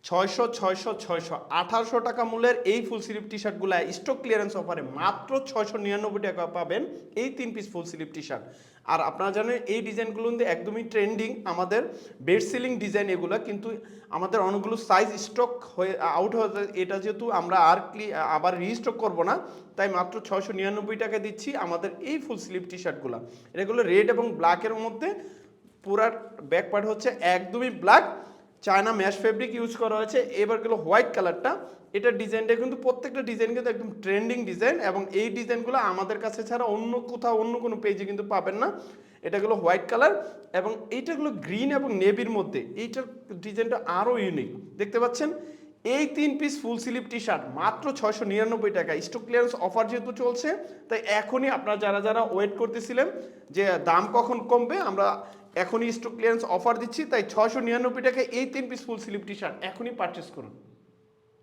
600 600 600 1800 টাকা মূল্যের এই ফুল স্লিভ টি শার্টগুলো স্টক ক্লিয়ারেন্স অফারে মাত্র 699 টাকা পাবেন এই 3 piece full sleeve T shirt. আর আপনারা জানেন এই ডিজাইনগুলো কিন্তু একদমই ট্রেন্ডিং, আমাদের বেস্ট সেলিং ডিজাইন এগুলো, কিন্তু আমাদের অনেকগুলো সাইজ স্টক হয়ে আউট হয়ে যায়, এটা যেহেতু আমরা আবার রিস্টক করব না, তাই মাত্র 699 টাকা দিচ্ছি আমাদের এই ফুল স্লিভ টি শার্টগুলো। এগুলো রেড এবং ব্ল্যাকের মধ্যে, পুরা ব্যাক পার্ট হচ্ছে একদমই black, China mash fabric use করা হয়েছে। এবার গেলো হোয়াইট কালারটা, এটার ডিজাইনটা কিন্তু প্রত্যেকটা ডিজাইন কিন্তু একদম ট্রেন্ডিং ডিজাইন, এবং এই ডিজাইনগুলো আমাদের কাছে ছাড়া অন্য কোথাও অন্য কোনো পেজে কিন্তু পাবেন না। এটা গেলো হোয়াইট কালার, এবং এইটাগুলো গ্রিন এবং নেভির মধ্যে, এইটার ডিজাইনটা আরও ইউনিক দেখতে পাচ্ছেন। এই 3 piece full sleeve T shirt মাত্র 699 টাকা। স্টক ক্লিয়ারেন্স অফার যেহেতু চলছে, তাই এখনই আপনারা যারা যারা ওয়েট করতেছিলেন যে দাম কখন কমবে, আমরা এখনই স্টক ক্লিয়ারেন্স অফার দিচ্ছি, তাই 699 টাকায় এই 3 piece full sleeve T shirt এখনই পারচেস করুন।